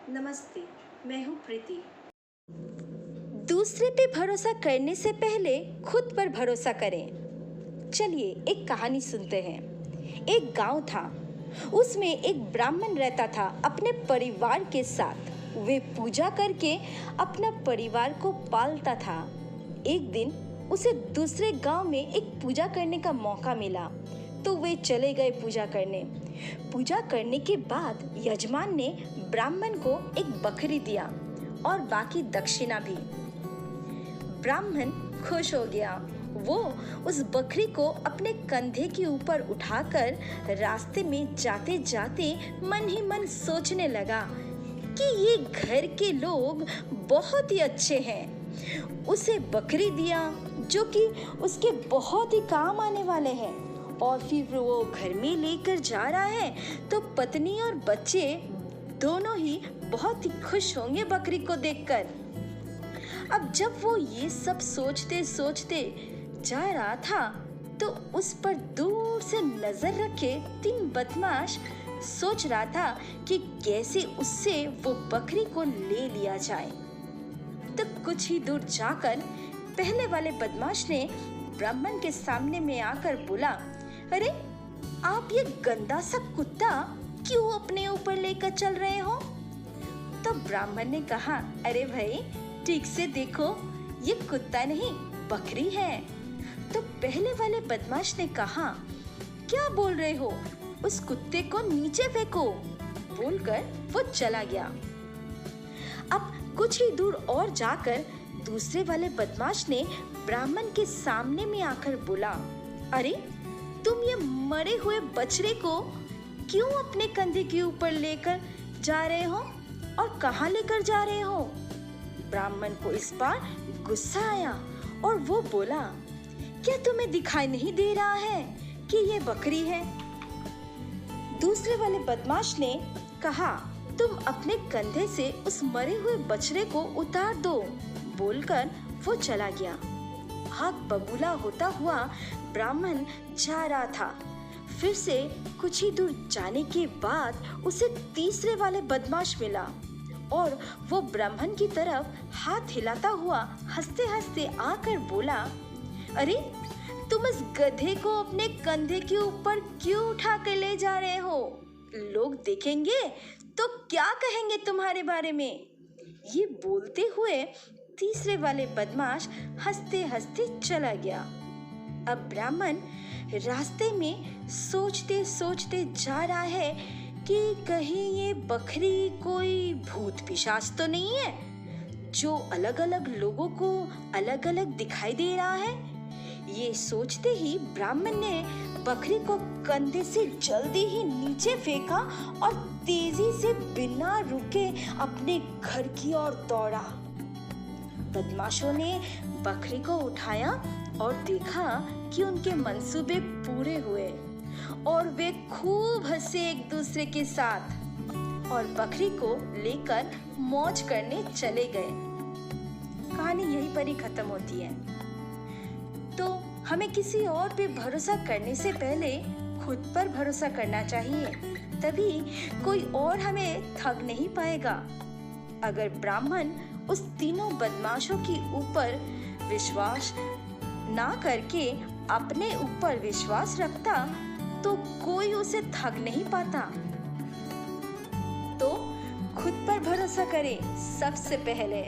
नमस्ते, मैं हूँ प्रीति। दूसरे पे भरोसा करने से पहले खुद पर भरोसा करें। चलिए एक कहानी सुनते हैं। एक गांव था, उसमें एक ब्राह्मण रहता था अपने परिवार के साथ। वे पूजा करके अपना परिवार को पालता था। एक दिन उसे दूसरे गांव में एक पूजा करने का मौका मिला, तो वे चले गए पूजा करने। पूजा करने के बाद यजमान ने ब्राह्मण को एक बकरी दिया और बाकी दक्षिणा भी। ब्राह्मण खुश हो गया। वो उस बकरी को अपने कंधे के ऊपर उठाकर रास्ते में जाते जाते मन ही मन सोचने लगा कि ये घर के लोग बहुत ही अच्छे हैं। उसे बकरी दिया जो कि उसके बहुत ही काम आने वाले हैं, और फिर वो घर में लेकर जा रहा है तो पत्नी और बच्चे दोनों ही बहुत ही खुश होंगे बकरी को देखकर। अब जब वो ये सब सोचते सोचते जा रहा था तो उस पर दूर से नजर रखे 3 बदमाश सोच रहा था कि कैसे उससे वो बकरी को ले लिया जाए। तो कुछ ही दूर जाकर पहले वाले बदमाश ने ब्राह्मण के सामने में आकर बोला, अरे आप ये गंदा सा कुत्ता क्यों अपने ऊपर लेकर चल रहे हो? तो ब्राह्मण ने कहा, अरे भाई ठीक से देखो, ये कुत्ता नहीं बकरी है। तो पहले वाले बदमाश ने कहा, क्या बोल रहे हो, उस कुत्ते को नीचे फेंको, बोलकर वो चला गया। अब कुछ ही दूर और जाकर दूसरे वाले बदमाश ने ब्राह्मण के सामने में आकर बोला, अरे तुम ये मरे हुए बछड़े को क्यों अपने कंधे के ऊपर लेकर जा रहे हो और कहाँ लेकर जा रहे हो? ब्राह्मण को इस बार गुस्सा आया और वो बोला, क्या तुम्हें दिखाई नहीं दे रहा है कि ये बकरी है? दूसरे वाले बदमाश ने कहा, तुम अपने कंधे से उस मरे हुए बछड़े को उतार दो, बोलकर वो चला गया। आग बबूला होता हुआ ब्राह्मण जा रहा था। फिर से कुछ ही दूर जाने के बाद उसे तीसरे वाले बदमाश मिला और वो ब्राह्मण की तरफ हाथ हिलाता हुआ हंसते हंसते आकर बोला, अरे तुम इस गधे को अपने कंधे के ऊपर क्यों उठा कर ले जा रहे हो? लोग देखेंगे तो क्या कहेंगे तुम्हारे बारे में? ये बोलते हुए तीसरे वाले बदमाश हंसते हंसते चला गया। अब ब्राह्मण रास्ते में सोचते सोचते जा रहा है कि कहीं ये बकरी कोई भूत पिशाच तो नहीं है जो अलग अलग लोगों को अलग अलग दिखाई दे रहा है। ये सोचते ही ब्राह्मण ने बकरी को कंधे से जल्दी ही नीचे फेंका और तेजी से बिना रुके अपने घर की ओर दौड़ा। बदमाशों ने बकरी को उठाया और देखा कि उनके मंसूबे पूरे हुए और वे खूब हंसे एक दूसरे के साथ और बकरी को लेकर मौज करने चले गए। कहानी यहीं पर ही खत्म होती है। तो हमें किसी और पे भरोसा करने से पहले खुद पर भरोसा करना चाहिए, तभी कोई और हमें ठग नहीं पाएगा। अगर ब्राह्मण उस तीनों बदमाशों के ऊपर विश्वास ना करके अपने ऊपर विश्वास रखता तो कोई उसे ठग नहीं पाता। तो खुद पर भरोसा करें सबसे पहले।